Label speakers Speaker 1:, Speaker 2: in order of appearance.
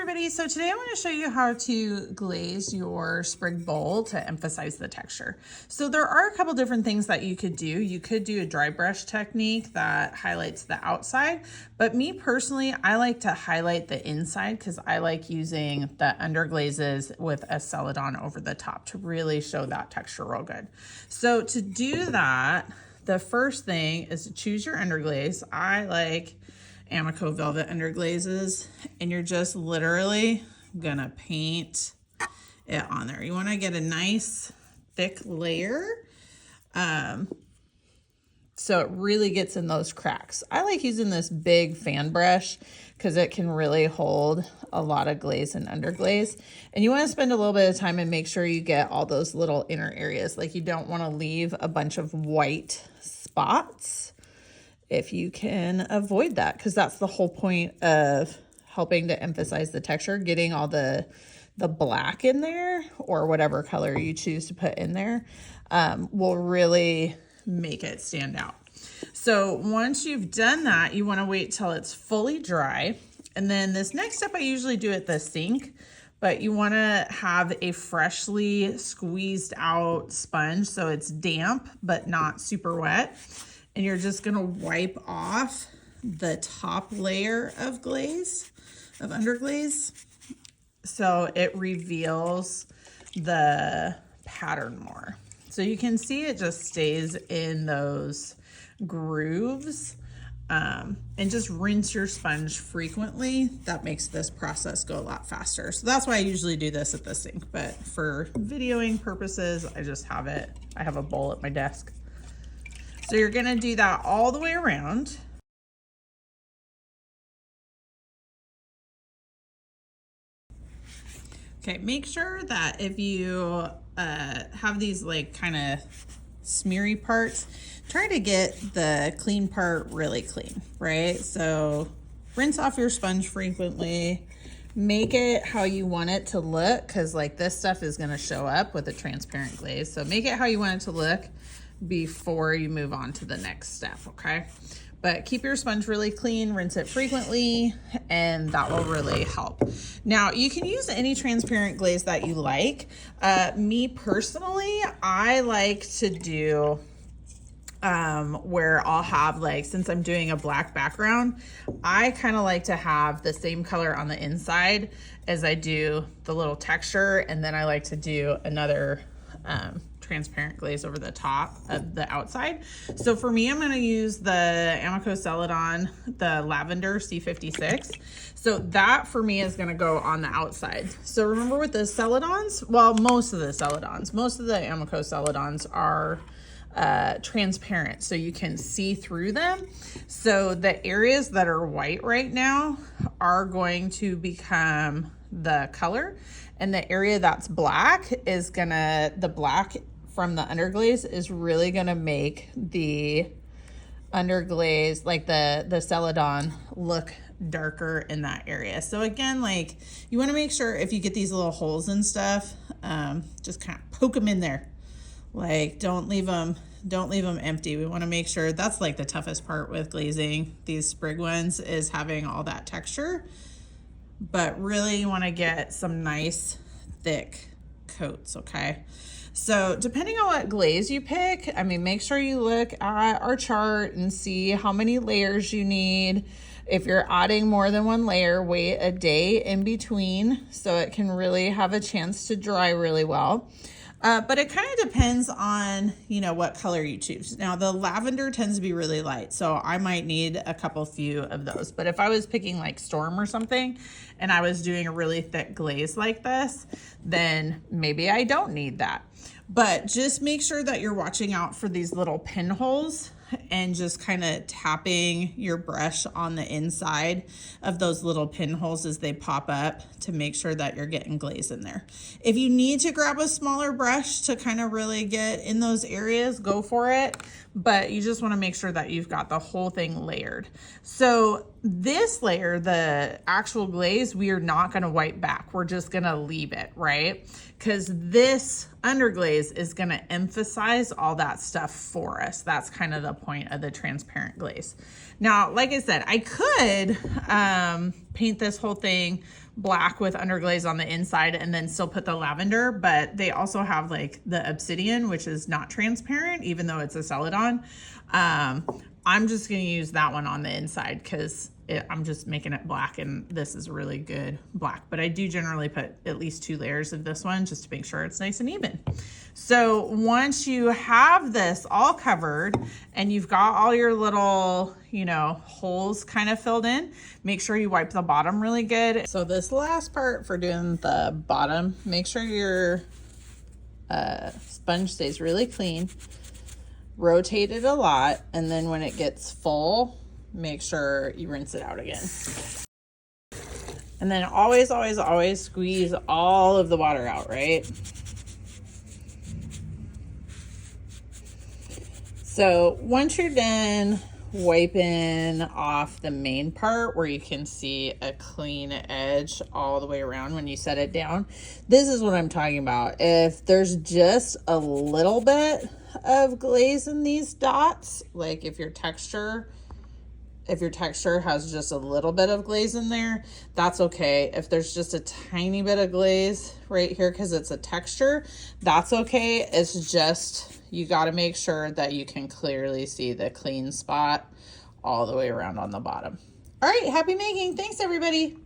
Speaker 1: everybody, so today I'm going to show you how to glaze your sprig bowl to emphasize the texture. So there are a couple different things that you could do. You could do a dry brush technique that highlights the outside, but me personally, I like to highlight the inside because I like using the underglazes with a Celadon over the top to really show that texture real good. So to do that, the first thing is to choose your underglaze. I like Amico velvet underglazes, and you're just literally gonna paint it on there. You want to get a nice thick layer so it really gets in those cracks. I like using this big fan brush because it can really hold a lot of glaze and underglaze, and you want to spend a little bit of time and make sure you get all those little inner areas. Like, you don't want to leave a bunch of white spots if you can avoid that, because that's the whole point of helping to emphasize the texture. Getting all the black in there, or whatever color you choose to put in there, will really make it stand out. So once you've done that, you want to wait till it's fully dry. And then this next step I usually do at the sink, but you want to have a freshly squeezed out sponge so it's damp but not super wet. And you're just gonna wipe off the top layer of glaze, of underglaze, so it reveals the pattern more. So you can see it just stays in those grooves, and just rinse your sponge frequently. That makes this process go a lot faster. So that's why I usually do this at the sink, but for videoing purposes, I just have it, I have a bowl at my desk. So you're gonna do that all the way around. Okay, make sure that if you have these like kind of smeary parts, try to get the clean part really clean, right? So rinse off your sponge frequently. Make it how you want it to look, because like this stuff is gonna show up with a transparent glaze. So make it how you want it to look before you move on to the next step, okay? But keep your sponge really clean, rinse it frequently, and that will really help. Now, you can use any transparent glaze that you like. Me personally, I like to do where I'll have, like, since I'm doing a black background, I kind of like to have the same color on the inside as I do the little texture, and then I like to do another transparent glaze over the top of the outside. So for me, I'm going to use the Amico Celadon, the lavender C56. So that for me is going to go on the outside. So remember with the Celadons, well, most of the Amico Celadons are transparent, so you can see through them. So the areas that are white right now are going to become the color, and the area that's black is gonna, the black from the underglaze is really gonna make the underglaze, like the Celadon, look darker in that area. So again, like, you want to make sure if you get these little holes and stuff, just kind of poke them in there. Like, don't leave them empty. We want to make sure, that's like the toughest part with glazing these sprig ones, is having all that texture. But really you want to get some nice thick coats, okay? So depending on what glaze you pick, I mean, make sure you look at our chart and see how many layers you need. If you're adding more than one layer, wait a day in between so it can really have a chance to dry really well. But it kind of depends on, you know, what color you choose. Now, the lavender tends to be really light, so I might need a few of those. But if I was picking like Storm or something, and I was doing a really thick glaze like this, then maybe I don't need that. But just make sure that you're watching out for these little pinholes, and just kind of tapping your brush on the inside of those little pinholes as they pop up to make sure that you're getting glaze in there. If you need to grab a smaller brush to kind of really get in those areas, go for it. But you just want to make sure that you've got the whole thing layered. So this layer, the actual glaze, we are not going to wipe back. We're just going to leave it, right? Because this underglaze is going to emphasize all that stuff for us. That's kind of the point of the transparent glaze. Now, like I said, I could paint this whole thing black with underglaze on the inside and then still put the lavender, but they also have like the obsidian, which is not transparent, even though it's a Celadon. I'm just going to use that one on the inside because I'm just making it black, and this is really good black. But I do generally put at least 2 layers of this one just to make sure it's nice and even. So once you have this all covered and you've got all your little, you know, holes kind of filled in, make sure you wipe the bottom really good. So this last part for doing the bottom, make sure your sponge stays really clean. Rotate it a lot, and then when it gets full, make sure you rinse it out again. And then always, always, always squeeze all of the water out, right? So once you're done wiping off the main part where you can see a clean edge all the way around when you set it down, this is what I'm talking about. If there's just a little bit of glaze in these dots, like if your texture has just a little bit of glaze in there, that's okay. If there's just a tiny bit of glaze right here because it's a texture, that's okay. It's just, you got to make sure that you can clearly see the clean spot all the way around on the bottom. All right, happy making. Thanks, everybody.